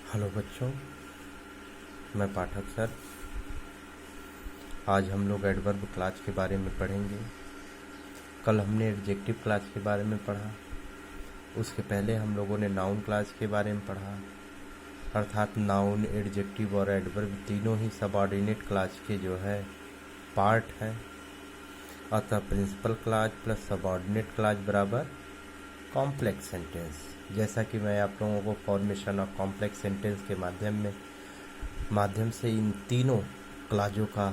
Hello बच्चों, मैं पाठक sir. आज हम लोग एडवर्ब क्लास के बारे में पढ़ेंगे। कल हमने एडजेक्टिव क्लास के बारे में पढ़ा। उसके पहले हम लोगों ने नाउन क्लास के बारे में पढ़ा, अर्थात नाउन, एडजेक्टिव और एडवर्ब तीनों ही सबऑर्डिनेट क्लास के जो है पार्ट है। अतः principal clause plus subordinate clause बराबर कॉम्प्लेक्स सेंटेंस। जैसा कि मैं आप लोगों को फॉर्मेशन ऑफ कॉम्प्लेक्स सेंटेंस के माध्यम से इन तीनों क्लासों का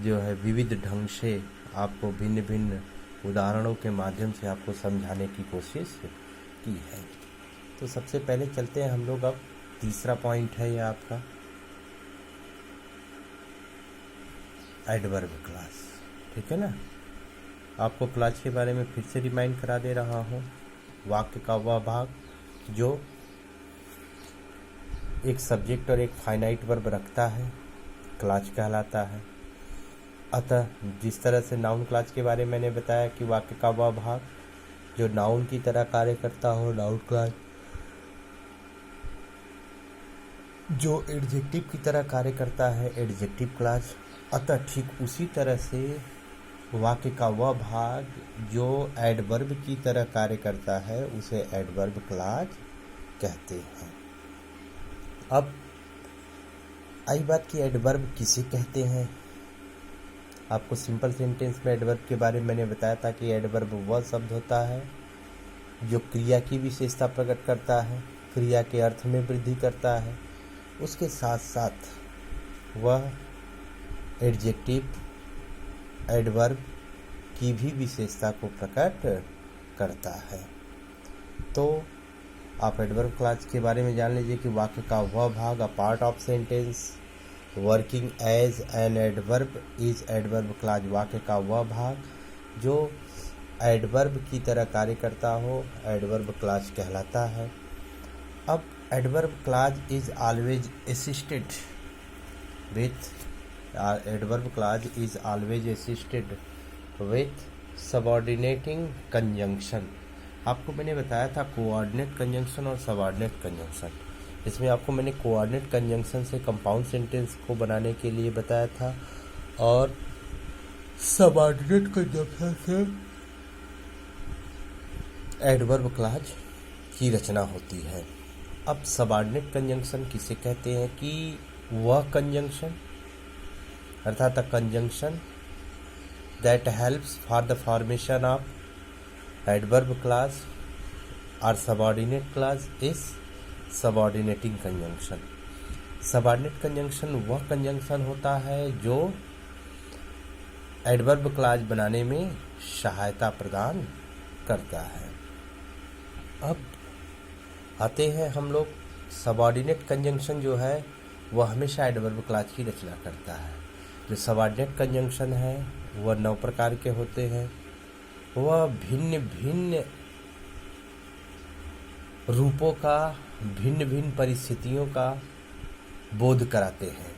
जो है विविध ढंग से आपको भिन्न भिन्न उदाहरणों के माध्यम से आपको समझाने की कोशिश की है। तो सबसे पहले चलते हैं हम लोग। अब तीसरा पॉइंट है यह आपका एडवर्ब क्लास, ठीक है ना। आपको क्लास के बारे में फिर से रिमाइंड करा दे रहा हूँ। वाक्य का वह भाग जो एक सब्जेक्ट और एक फाइनाइट वर्ब रखता है क्लास कहलाता है। अतः जिस तरह से नाउन क्लास के बारे में मैंने बताया कि वाक्य का वह भाग जो नाउन की तरह कार्य करता हो नाउन क्लास, जो एडजेक्टिव की तरह कार्य करता है एडजेक्टिव क्लास। अतः ठीक उसी तरह से वाक्य का वह भाग जो एडवर्ब की तरह कार्य करता है उसे एडवर्ब क्लास कहते हैं। अब आई बात कि एडवर्ब किसे कहते हैं। आपको सिंपल सेंटेंस में एडवर्ब के बारे में मैंने बताया था कि एडवर्ब वह शब्द होता है जो क्रिया की विशेषता प्रकट करता है, क्रिया के अर्थ में वृद्धि करता है, उसके साथ साथ वह एडजेक्टिव एडवर्ब की भी विशेषता को प्रकट करता है। तो आप एडवर्ब क्लास के बारे में जान लीजिए कि वाक्य का वह भाग a part of sentence working as an adverb is adverb clause. वाक्य का वह भाग जो एडवर्ब की तरह कार्य करता हो एडवर्ब क्लास कहलाता है। अब adverb class is always assisted with adverb clause is always assisted with subordinating conjunction। आपको मैंने बताया था कोऑर्डिनेट कंजंक्शन और सबऑर्डिनेट कंजंक्शन। इसमें आपको मैंने कोऑर्डिनेट कंजंक्शन से कंपाउंड सेंटेंस को बनाने के लिए बताया था और सबऑर्डिनेट कंजंक्शन से एडवर्ब क्लास की रचना होती है। अब सबऑर्डिनेट कंजंक्शन किसे कहते हैं कि वह कंजंक्शन अर्थात a conjunction that helps for the formation of adverb clause और subordinate clause is subordinating conjunction. Subordinate conjunction वह कंजंक्शन होता है जो एडवर्ब क्लास बनाने में सहायता प्रदान करता है। अब आते हैं हम लोग सबऑर्डिनेट कंजंक्शन जो है वह हमेशा एडवर्ब क्लास की रचना करता है। जो सबऑर्डिनेट कंजंक्शन है वह 9 प्रकार के होते हैं। वह भिन्न भिन्न रूपों का, भिन्न भिन्न परिस्थितियों का बोध कराते हैं।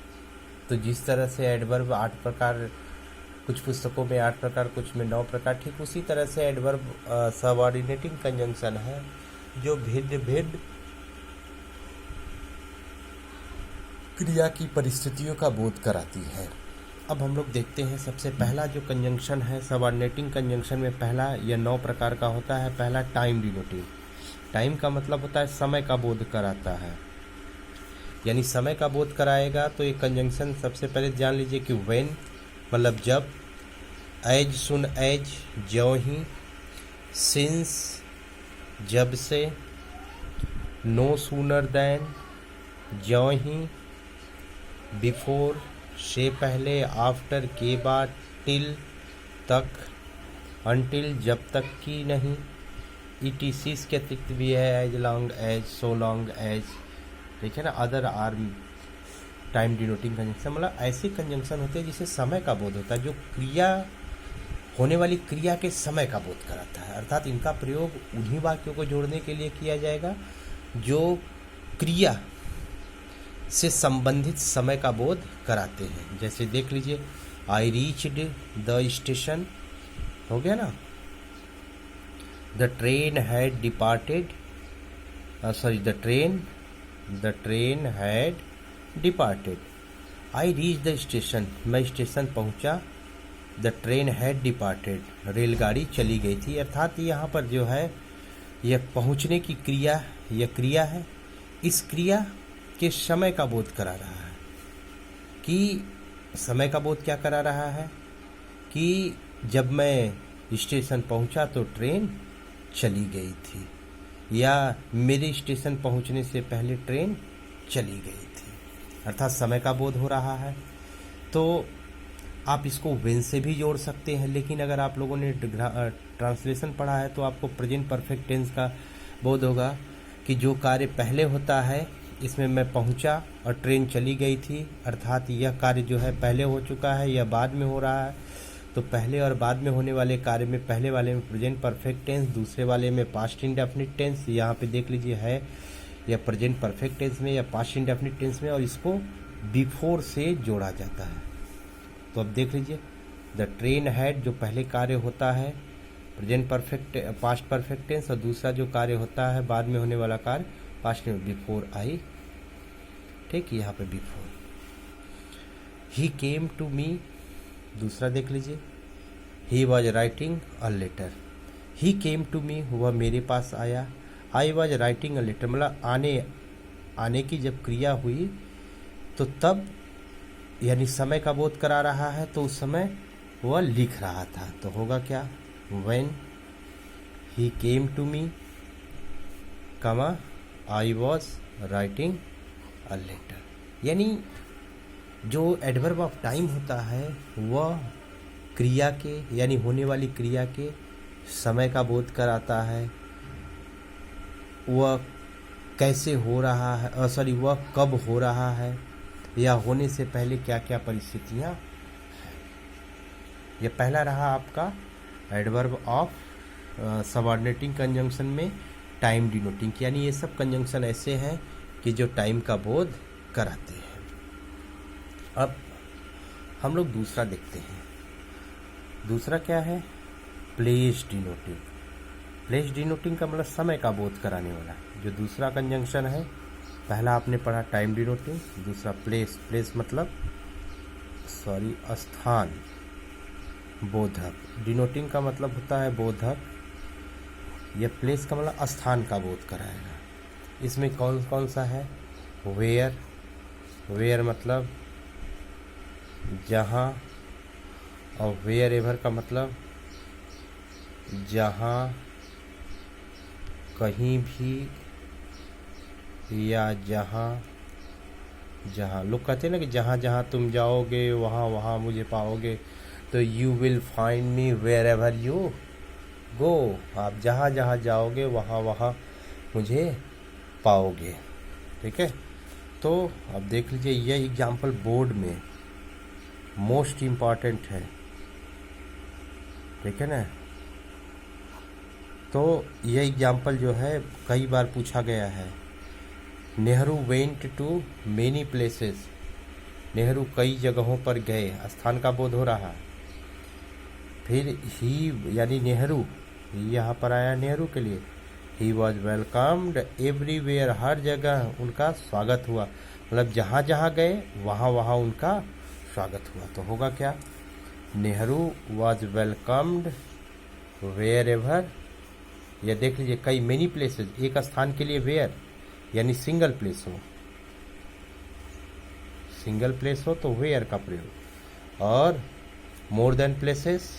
तो जिस तरह से एडवर्ब 8 प्रकार, कुछ पुस्तकों में 8 प्रकार, कुछ में 9 प्रकार, ठीक उसी तरह से एडवर्ब सबऑर्डिनेटिंग कंजंक्शन है जो भिन्न भिन्न क्रिया की परिस्थितियों का बोध कराती है। अब हम लोग देखते हैं सबसे पहला जो कंजंक्शन है सबऑर्डिनेटिंग कंजंक्शन में पहला या 9 प्रकार का होता है। पहला टाइम डिनोटिंग। टाइम का मतलब होता है समय का बोध कराता है, यानी समय का बोध कराएगा। तो ये कंजंक्शन सबसे पहले जान लीजिए कि व्हेन मतलब जब, एज सुन एज ज्यों ही, सिंस जब से, नो सूनर देन ज्यों ही, बिफोर से पहले, आफ्टर के बाद, टिल तक, अनटिल जब तक की नहीं, ETCs के अतिरिक्त भी है as long as, so long as, ठीक है ना। Other are time denoting conjunction मतलब ऐसे कंजंक्शन होते हैं जिसे समय का बोध होता है, जो क्रिया होने वाली क्रिया के समय का बोध कराता है। अर्थात इनका प्रयोग उन्हीं वाक्यों को जोड़ने के लिए किया जाएगा जो क्रिया से संबंधित समय का बोध कराते हैं। जैसे देख लीजिए, आई रीच्ड द स्टेशन, हो गया ना। The train had departed, the train the train had departed. I reach the station, मैं स्टेशन पहुंचा। द ट्रेन हैड डिपार्टेड, रेलगाड़ी चली गई थी। अर्थात यहाँ पर जो है यह पहुंचने की क्रिया, यह क्रिया है, इस क्रिया के समय का बोध करा रहा है। कि समय का बोध क्या करा रहा है कि जब मैं स्टेशन पहुंचा तो ट्रेन चली गई थी, या मेरे स्टेशन पहुंचने से पहले ट्रेन चली गई थी, अर्थात समय का बोध हो रहा है। तो आप इसको वेन से भी जोड़ सकते हैं, लेकिन अगर आप लोगों ने ट्रांसलेशन पढ़ा है तो आपको प्रेजेंट परफेक्ट टेंस का बोध होगा कि जो कार्य पहले होता है, इसमें मैं पहुंचा और ट्रेन चली गई थी, अर्थात यह कार्य जो है पहले हो चुका है या बाद में हो रहा है। तो पहले और बाद में होने वाले कार्य में पहले वाले में प्रेजेंट परफेक्ट टेंस, दूसरे वाले में पास्ट इंडेफिनिट टेंस। यहाँ पे देख लीजिए है या प्रेजेंट परफेक्ट टेंस में या पास्ट इंडेफिनिट टेंस में, और इसको बिफोर से जोड़ा जाता है। तो अब देख लीजिए, द ट्रेन हैड जो पहले कार्य होता है present perfect past perfect tense, और दूसरा जो कार्य होता है बाद में होने वाला कार्य पास्ट में बिफोर आई। ठीक, यहाँ पे बिफोर। ही केम टू मी, दूसरा देख लीजिए, he was writing a letter. He came to me, वह मेरे पास आया। I was writing a letter, मतलब आने की जब क्रिया हुई तो तब यानी समय का बोध करा रहा है, तो उस समय वह लिख रहा था। तो होगा क्या, when he came to me, comma I was writing a letter. यानी जो एडवर्ब ऑफ टाइम होता है वह क्रिया के यानी होने वाली क्रिया के समय का बोध कराता है। वह कैसे हो रहा है, वह कब हो रहा है, या होने से पहले क्या क्या परिस्थितियाँ हैं। यह पहला रहा आपका एडवर्ब ऑफ सबऑर्डिनेटिंग कंजंक्शन में टाइम डिनोटिंग, यानी ये सब कंजंक्शन ऐसे हैं कि जो टाइम का बोध कराते हैं। अब हम लोग दूसरा देखते हैं। दूसरा क्या है, प्लेस डिनोटिंग। प्लेस डिनोटिंग का मतलब समय का बोध कराने वाला जो दूसरा कंजंक्शन है। पहला आपने पढ़ा टाइम डिनोटिंग, दूसरा प्लेस। प्लेस मतलब स्थान, बोधक। डिनोटिंग का मतलब होता है बोधक। यह प्लेस का मतलब स्थान का बोध कराएगा। इसमें कौन कौन सा है, वेयर। वेयर मतलब जहाँ, और वेयर एवर का मतलब जहाँ, कहीं भी, या जहाँ जहाँ। लोग कहते हैं ना कि जहाँ जहाँ तुम जाओगे वहाँ वहाँ मुझे पाओगे। तो you will find me wherever you go, आप जहाँ जहाँ जाओगे वहाँ वहाँ मुझे पाओगे। ठीक है, तो अब देख लीजिए यह एग्जाम्पल बोर्ड में मोस्ट इम्पॉर्टेंट है। ठीक है ना, तो यह एग्जाम्पल जो है कई बार पूछा गया है। Nehru went to many places, Nehru कई जगहों पर गए, स्थान का बोध हो रहा। फिर ही यानी नेहरू, यहाँ पर आया नेहरू के लिए। ही वॉज वेलकम्ड एवरीवेयर, हर जगह उनका स्वागत हुआ, मतलब जहाँ जहाँ गए वहाँ वहाँ उनका स्वागत हुआ। तो होगा क्या, Nehru was welcomed wherever. यह देख लीजिए कई मेनी प्लेसेस, एक स्थान के लिए वेयर यानी सिंगल प्लेस हो, सिंगल प्लेस हो तो वेयर का प्रयोग, और more than places,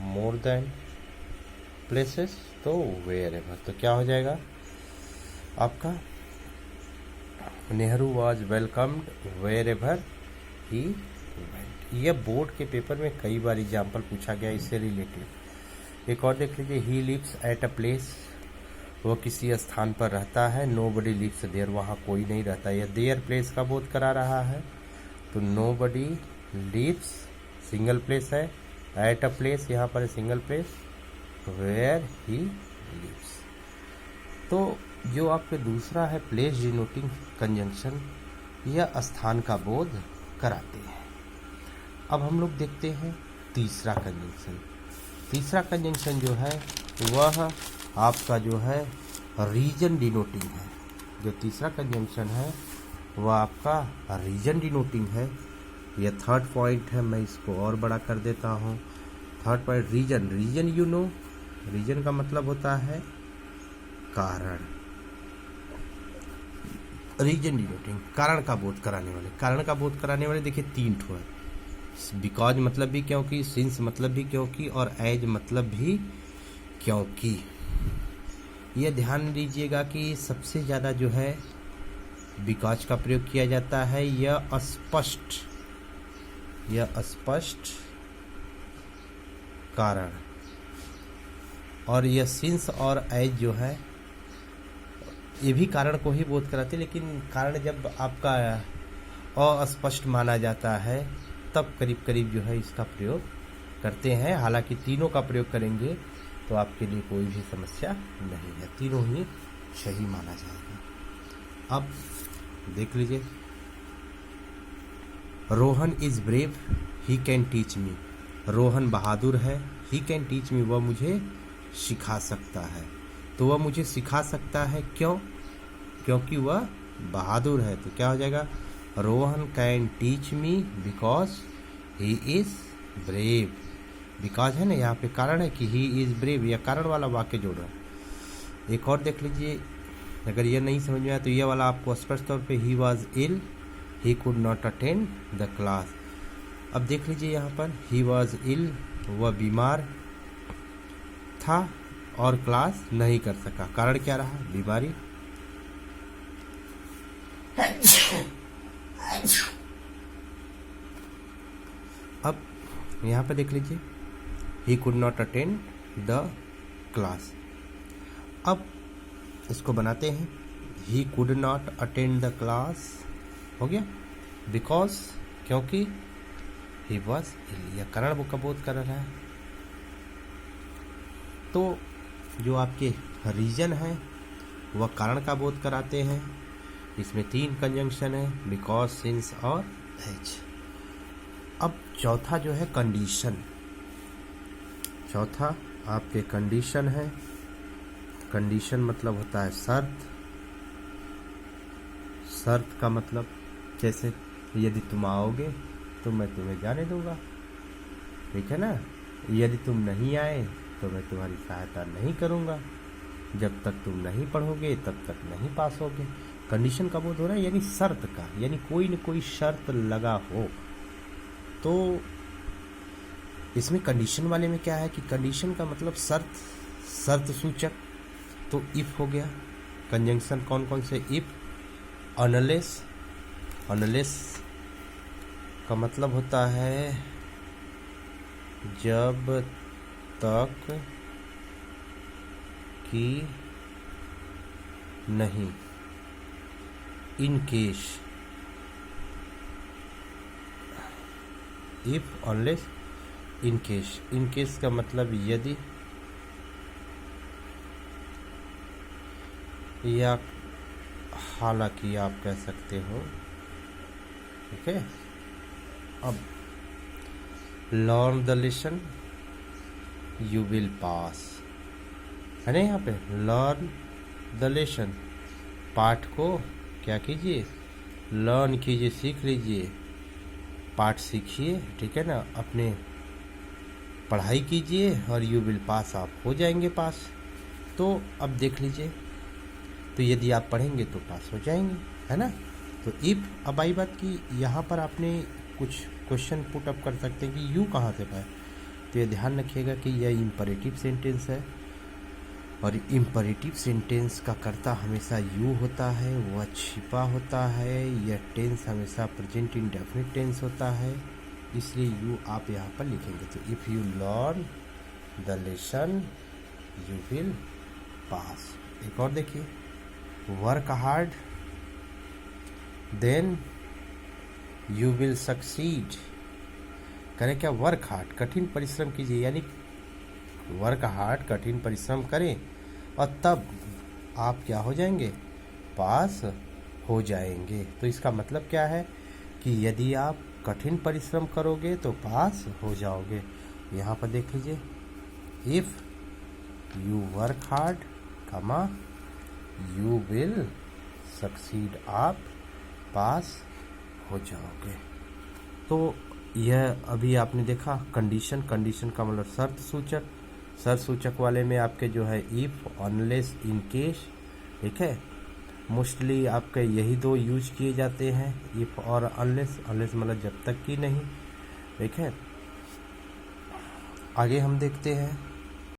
more than places तो वेयर एवर। तो क्या हो जाएगा आपका, Nehru was welcomed wherever he went. यह बोर्ड के पेपर में कई बार एग्जाम्पल पूछा गया इससे रिलेटेड। एक और देख लीजिए, he lives at a place, वो किसी स्थान पर रहता है। नो बडी लिव्स देयर, वहाँ कोई नहीं रहता। यह देयर प्लेस का बोध करा रहा है। तो nobody lives single place है, एट अ प्लेस यहाँ पर single place, where he lives. तो जो आपके दूसरा है प्लेस डिनोटिंग कंजंक्शन, यह स्थान का बोध कराते हैं। अब हम लोग देखते हैं तीसरा कंजंक्शन। तीसरा कंजंक्शन जो है वह आपका जो है रीजन डिनोटिंग है। जो तीसरा कंजंक्शन है वह आपका रीजन डिनोटिंग है। यह थर्ड पॉइंट है, मैं इसको और बड़ा कर देता हूँ। Third point reason, reason you know, reason का मतलब होता है कारण। रीजन डिनोटिंग, कारण का बोध कराने वाले। कारण का बोध कराने वाले देखिए 3 ठो है। बिकॉज मतलब भी क्योंकि, सिंस मतलब भी क्योंकि, और एज मतलब भी क्योंकि। यह ध्यान दीजिएगा कि सबसे ज़्यादा जो है बिकॉज का प्रयोग किया जाता है। यह अस्पष्ट कारण, और यह सिंस और एज जो है ये भी कारण को ही बोध कराते, लेकिन कारण जब आपका अस्पष्ट माना जाता है तब करीब करीब जो है इसका प्रयोग करते हैं। हालांकि तीनों का प्रयोग करेंगे तो आपके लिए कोई भी समस्या नहीं है, तीनों ही सही माना जाएगा। अब देख लीजिए, Rohan is brave, he can teach me. Rohan बहादुर है, ही कैन टीच मी, वह मुझे सिखा सकता है। तो वह मुझे सिखा सकता है क्यों? क्योंकि वह बहादुर है। तो क्या हो जाएगा, Rohan can teach me because he is brave. Because है ना, यहाँ पे कारण है कि ही इज ब्रेव, या कारण वाला वाक्य जोड़ रहा है। एक और देख लीजिए, अगर यह नहीं समझ में आया तो यह वाला आपको स्पष्ट तौर पे, he was ill, he could not attend the class. अब देख लीजिए यहाँ पर, ही वॉज इल, वह बीमार था और क्लास नहीं कर सका। कारण क्या रहा, बीमारी। अब यहाँ पे देख लीजिए, ही could not attend the class. अब इसको बनाते हैं, ही could not attend the class हो गया बिकॉज, क्योंकि ही वॉज इल, यह कारण का बोध कर रहा है। तो जो आपके रीजन है वह कारण का बोध कराते हैं। इसमें 3 कंजंक्शन है, बिकॉज, सिंस और एज। अब चौथा जो है कंडीशन। चौथा आपके कंडीशन है। कंडीशन मतलब होता है शर्त। शर्त का मतलब जैसे, यदि तुम आओगे तो मैं तुम्हें जाने दूंगा, ठीक है ना। यदि तुम नहीं आए तो मैं तुम्हारी सहायता नहीं करूंगा, जब तक तुम नहीं पढ़ोगे तब तक नहीं पास होगे। कंडीशन का बोध हो रहा है, यानी शर्त का, यानी कोई न कोई शर्त लगा हो। तो इसमें कंडीशन वाले में क्या है कि कंडीशन का मतलब शर्त, शर्त सूचक। तो इफ हो गया। कंजंक्शन कौन कौन से, इफ, अनलेस। अनलेस का मतलब होता है जब तक कि नहीं। In case, if, unless, in case. In case का मतलब यदि, या हालांकि आप कह सकते हो, ठीक है। अब learn the lesson, you will पास, है ना। यहाँ पे लर्न द लेसन, पाठ को क्या कीजिए, लर्न कीजिए, सीख लीजिए, पाठ सीखिए, ठीक है ना। अपने पढ़ाई कीजिए और यू विल पास, आप हो जाएंगे पास। तो अब देख लीजिए, तो यदि आप पढ़ेंगे तो पास हो जाएंगे, है ना। तो इफ, अब आई बात कि यहाँ पर आपने कुछ क्वेश्चन पुट अप कर सकते हैं कि यू कहाँ से पाए। तो ये ध्यान रखिएगा कि यह इम्परेटिव सेंटेंस है, और इम्परेटिव सेंटेंस का कर्ता हमेशा यू होता है, वह छिपा होता है। यह टेंस हमेशा प्रेजेंट इंडेफिनिट टेंस होता है, इसलिए यू आप यहाँ पर लिखेंगे। तो if you learn the lesson you will pass. एक और देखिए, work hard then you will succeed. करें क्या, वर्क हार्ड, कठिन परिश्रम कीजिए, यानी वर्क हार्ड, कठिन परिश्रम करें और तब आप क्या हो जाएंगे, पास हो जाएंगे। तो इसका मतलब क्या है कि यदि आप कठिन परिश्रम करोगे तो पास हो जाओगे। यहाँ पर देख लीजिए, इफ़ यू वर्क हार्ड, कमा यू विल सक्सीड, आप पास हो जाओगे। तो यह अभी आपने देखा कंडीशन, कंडीशन का मतलब शर्त सूचक, शर्त सूचक वाले में आपके जो है इफ, अनलेस, इन केस, ठीक है। मोस्टली आपके यही दो यूज किए जाते हैं, इफ और अनलेस। अनलेस मतलब जब तक कि नहीं, ठीक है। आगे हम देखते हैं